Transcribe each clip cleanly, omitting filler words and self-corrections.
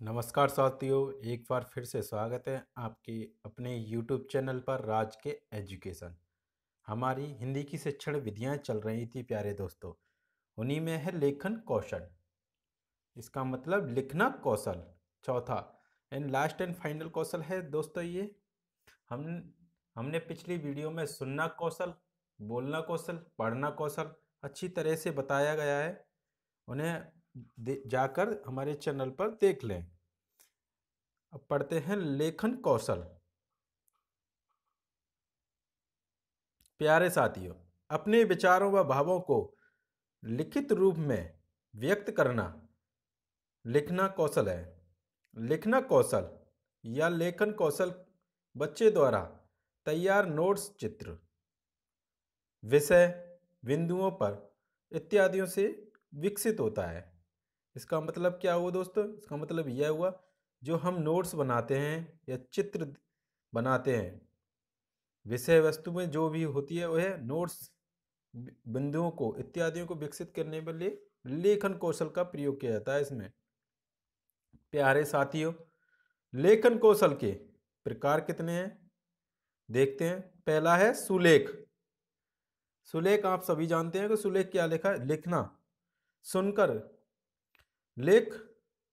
नमस्कार साथियों, एक बार फिर से स्वागत है आपके अपने YouTube चैनल पर राज के एजुकेशन। हमारी हिंदी की शिक्षण विधियां चल रही थी प्यारे दोस्तों। उन्हीं में है लेखन कौशल। इसका मतलब लिखना कौशल चौथा एंड लास्ट एंड फाइनल कौशल है दोस्तों। ये हम हमने पिछली वीडियो में सुनना कौशल, बोलना कौशल, पढ़ना कौशल अच्छी तरह से बताया गया है। उन्हें जाकर हमारे चैनल पर देख लें। अब पढ़ते हैं लेखन कौशल। प्यारे साथियों, अपने विचारों व भावों को लिखित रूप में व्यक्त करना लिखना कौशल है। लिखना कौशल या लेखन कौशल बच्चे द्वारा तैयार नोट्स, चित्र, विषय, बिंदुओं पर इत्यादियों से विकसित होता है। इसका मतलब क्या हुआ दोस्तों? इसका मतलब यह हुआ, जो हम नोट्स बनाते हैं या चित्र बनाते हैं, विषय वस्तु में जो भी होती है वह नोट्स, बिंदुओं को इत्यादियों को विकसित करने के लिए लेखन कौशल का प्रयोग किया जाता है। इसमें प्यारे साथियों, लेखन कौशल के प्रकार कितने हैं देखते हैं। पहला है सुलेख। सुलेख आप सभी जानते हैं कि सुलेख क्या लिखा है? लिखना, सुनकर लेख।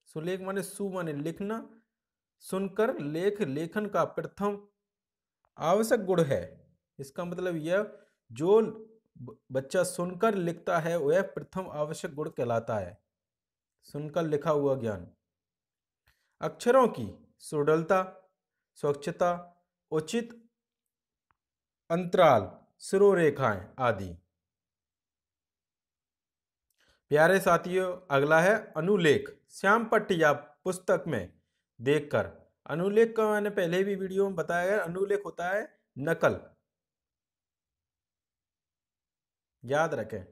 सुलेख माने सु माने लिखना, सुनकर लेख लेखन का प्रथम आवश्यक गुण है। इसका मतलब यह, जो बच्चा सुनकर लिखता है वह प्रथम आवश्यक गुण कहलाता है, सुनकर लिखा हुआ ज्ञान। अक्षरों की सुडलता, स्वच्छता, उचित अंतराल, शिरोरेखाएं आदि। प्यारे साथियों, अगला है अनुलेख। श्याम पट्ट या पुस्तक में देखकर। अनुलेख का मैंने पहले भी वीडियो में बताया है। अनुलेख होता है नकल, याद रखें।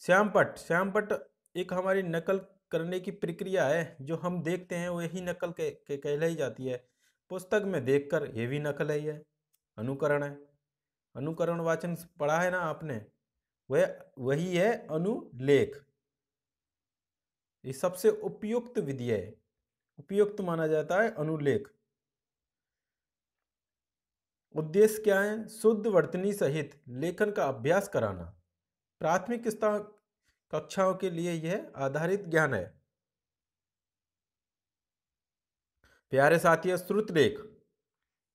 श्यामपट्ट एक हमारी नकल करने की प्रक्रिया है। जो हम देखते हैं वही नकल के कहलाई जाती है। पुस्तक में देखकर ये भी नकल है, ये अनुकरण है। अनुकरण वाचन पढ़ा है ना आपने, वह वही है अनुलेख। ये सबसे उपयुक्त विधि है, उपयुक्त माना जाता है अनुलेख। उद्देश्य क्या है? शुद्ध वर्तनी सहित लेखन का अभ्यास कराना। प्राथमिक स्तर कक्षाओं के लिए यह आधारित ज्ञान है। प्यारे साथियों, श्रुत लेख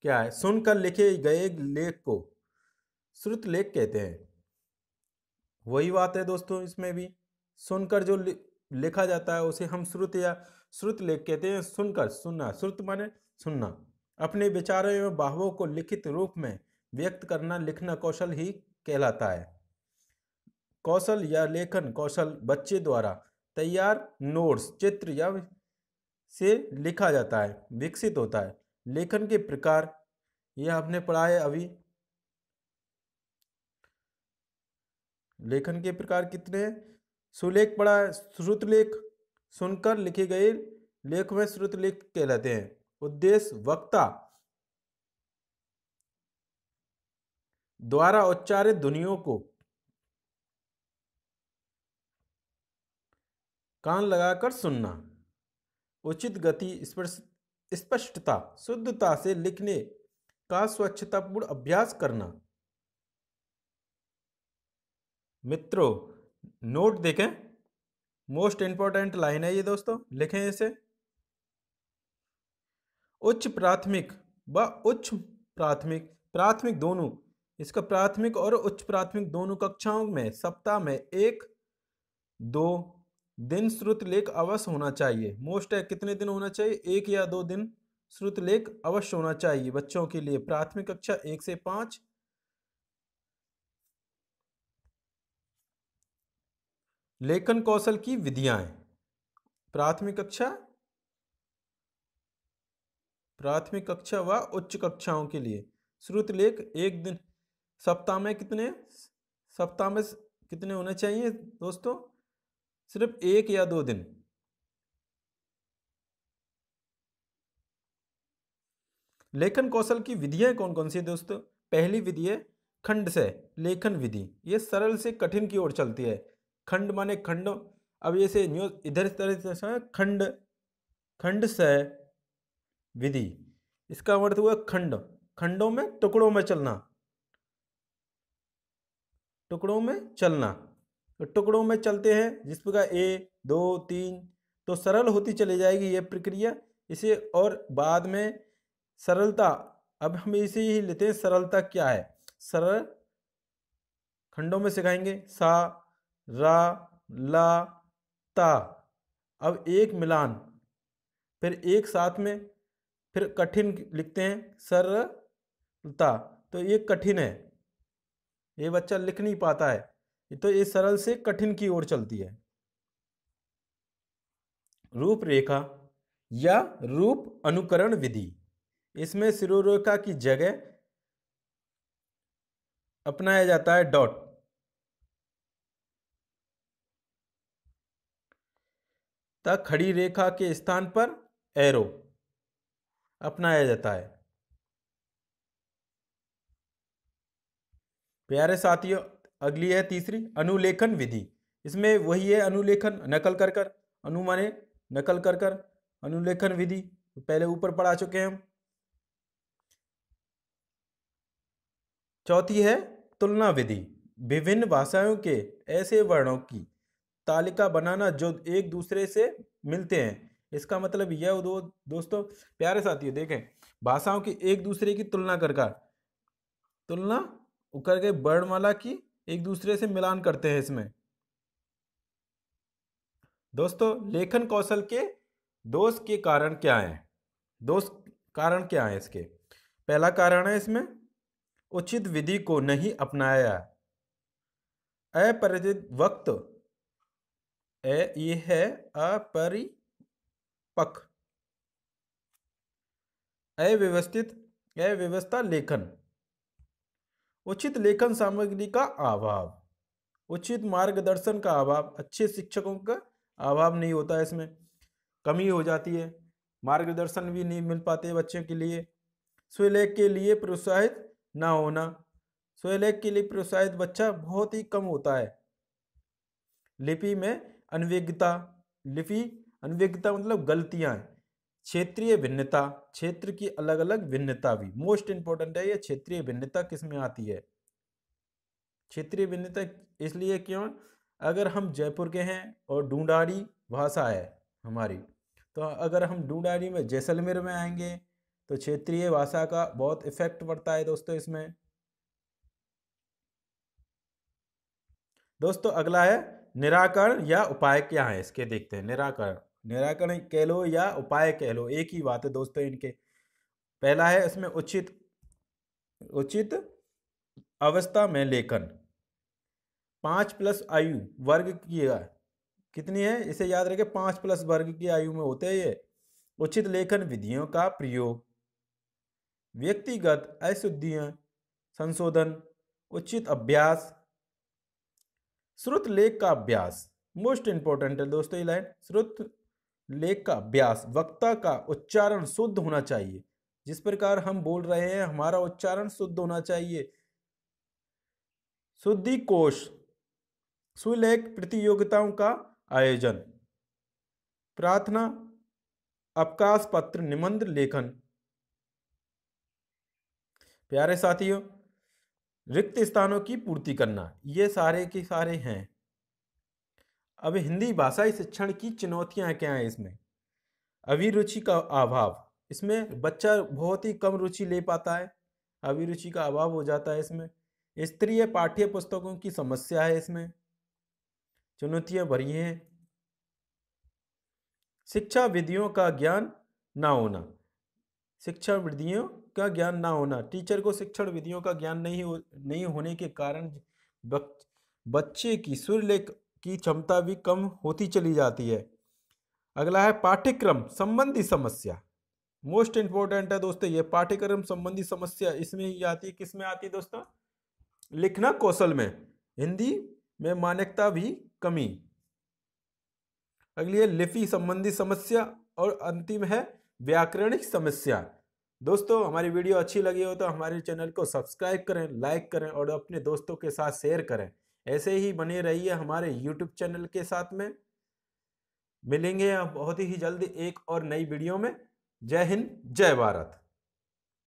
क्या है? सुनकर लिखे गए लेख को श्रुत लेख कहते हैं। वही बात है दोस्तों, इसमें भी सुनकर जो लिखा जाता है उसे हम श्रुत या श्रुत लेख कहते हैं। सुनकर, सुनना, श्रुत माने सुनना। अपने विचारों एवं भावों को लिखित रूप में व्यक्त करना लिखना कौशल ही कहलाता है। कौशल या लेखन कौशल बच्चे द्वारा तैयार नोट्स, चित्र या से लिखा जाता है, विकसित होता है। लेखन के प्रकार यह आपने पढ़ा है अभी। लेखन के प्रकार कितने हैं? सुलेख पढ़ा है, श्रुतलेख, सुनकर लिखे गए लेख में श्रुतलेख कहलाते हैं। उद्देश्य वक्ता द्वारा उच्चारित ध्वनियों को कान लगाकर सुनना। उचित गति, स्पष्टता, शुद्धता से लिखने का स्वच्छतापूर्ण अभ्यास करना। मित्रों, नोट देखें, मोस्ट इंपॉर्टेंट लाइन है ये दोस्तों, लिखें इसे। उच्च प्राथमिक व उच्च प्राथमिक, प्राथमिक दोनों, इसका प्राथमिक और उच्च प्राथमिक दोनों कक्षाओं में सप्ताह में 1-2 दिन श्रुत लेख अवश्य होना चाहिए। मोस्ट है, कितने दिन होना चाहिए? 1 या 2 दिन श्रुत लेख अवश्य होना चाहिए बच्चों के लिए। प्राथमिक कक्षा 1 से 5। लेखन कौशल की विधियां। प्राथमिक कक्षा व उच्च कक्षाओं के लिए श्रुत लेख 1 दिन सप्ताह में कितने होने चाहिए दोस्तों? सिर्फ 1 या 2 दिन। लेखन कौशल की विधियां कौन कौन सी है दोस्तों? पहली विधि है खंड से लेखन विधि। ये सरल से कठिन की ओर चलती है। खंड माने खंड। अब जैसे न्यूज इधर इस तरह से खंड, खंड सह विधि, इसका अर्थ हुआ खंड, खंडों में टुकड़ों में चलना, टुकड़ों में चलना। तो टुकड़ों में चलते हैं जिस प्रकार 1 2 3, तो सरल होती चली जाएगी यह प्रक्रिया। इसे और बाद में सरलता, अब हम इसे ही लेते हैं, सरलता क्या है, सरल खंडों में सिखाएंगे, सा रा ला ता। अब एक मिलान, फिर एक साथ में, फिर कठिन लिखते हैं सरलता, तो ये कठिन है, ये बच्चा लिख नहीं पाता है, तो ये सरल से कठिन की ओर चलती है। रूपरेखा या रूप अनुकरण विधि, इसमें शिरोरेखा की जगह अपनाया जाता है डॉट, तथा खड़ी रेखा के स्थान पर एरो अपनाया जाता है। प्यारे साथियों, अगली है तीसरी अनुलेखन विधि। इसमें वही है अनुलेखन, नकल कर कर, अनु माने नकल कर कर, अनुलेखन विधि पहले ऊपर पढ़ा चुके हैं हम। चौथी है तुलना विधि, विभिन्न भाषाओं के ऐसे वर्णों की तालिका बनाना जो एक दूसरे से मिलते हैं। इसका मतलब यह दोस्तों प्यारे साथियों देखें, भाषाओं की एक दूसरे की तुलना करके वर्णमाला की एक दूसरे से मिलान करते हैं। इसमें दोस्तों लेखन कौशल के दोष के कारण क्या हैं, दोष कारण क्या है इसके। पहला कारण है इसमें उचित विधि को नहीं अपनाया, अपरिचित वक्त, ये है अपरिपक्व, अव्यवस्था लेखन, उचित लेखन सामग्री का अभाव, उचित मार्गदर्शन का अभाव, अच्छे शिक्षकों का अभाव नहीं होता है, इसमें कमी हो जाती है, मार्गदर्शन भी नहीं मिल पाते बच्चों के लिए। स्वलेख के लिए प्रोत्साहित ना होना, स्वलेख के लिए प्रोत्साहित बच्चा बहुत ही कम होता है। लिपि में अनविज्ञता, लिपि अनविज्ञता मतलब गलतियां, क्षेत्रीय भिन्नता, क्षेत्र की अलग अलग भिन्नता भी मोस्ट इंपॉर्टेंट है। ये क्षेत्रीय भिन्नता किस में आती है, क्षेत्रीय भिन्नता इसलिए क्यों, अगर हम जयपुर के हैं और ढूंढाड़ी भाषा है हमारी, तो अगर हम ढूंढाड़ी में जैसलमेर में आएंगे तो क्षेत्रीय भाषा का बहुत इफेक्ट पड़ता है दोस्तों इसमें। दोस्तों अगला है निराकरण या उपाय क्या है इसके, देखते हैं। निराकरण कह लो या उपाय कह लो, एक ही बात है दोस्तों इनके। पहला है इसमें उचित अवस्था में लेखन, 5+ आयु वर्ग की कितनी है इसे याद रखें, 5+ वर्ग की आयु में होते हैं ये। उचित लेखन विधियों का प्रयोग, व्यक्तिगत अशुद्धियां संशोधन, उचित अभ्यास, श्रुत लेख का अभ्यास, मोस्ट इंपॉर्टेंट है दोस्तों ये लाइन, श्रुत लेख का अभ्यास, वक्ता का उच्चारण शुद्ध होना चाहिए, जिस प्रकार हम बोल रहे हैं हमारा उच्चारण शुद्ध होना चाहिए। शुद्धि कोश, सुलेख प्रतियोगिताओं का आयोजन, प्रार्थना, अवकाश पत्र, निबंध लेखन। प्यारे साथियों, रिक्त स्थानों की पूर्ति करना, ये सारे के सारे हैं। अब हिंदी भाषाई शिक्षण की चुनौतियां क्या हैं इसमें। अभिरुचि का अभाव, इसमें बच्चा बहुत ही कम रुचि ले पाता है, अभिरुचि का अभाव हो जाता है इसमें। स्तरीय पाठ्य पुस्तकों की समस्या है, इसमें चुनौतियां भरी हैं। शिक्षा विधियों का ज्ञान ना होना, शिक्षा विधियों का ज्ञान ना होना, टीचर को शिक्षण विधियों का ज्ञान नहीं होने के कारण बच्चे की सुरलेख की क्षमता भी कम होती चली जाती है। अगला है पाठ्यक्रम संबंधी समस्या, मोस्ट इंपॉर्टेंट है दोस्तों ये पाठ्यक्रम संबंधी समस्या। इसमें ही आती है, किसमें आती है दोस्तों, लिखना कौशल में, हिंदी में मान्यता भी कमी। अगली है लिपि संबंधी समस्या, और अंतिम है व्याकरणिक समस्या। दोस्तों हमारी वीडियो अच्छी लगी हो तो हमारे चैनल को सब्सक्राइब करें, लाइक करें और अपने दोस्तों के साथ शेयर करें। ऐसे ही बने रहिए हमारे YouTube चैनल के साथ में। मिलेंगे बहुत ही जल्द एक और नई वीडियो में। जय हिंद, जय भारत।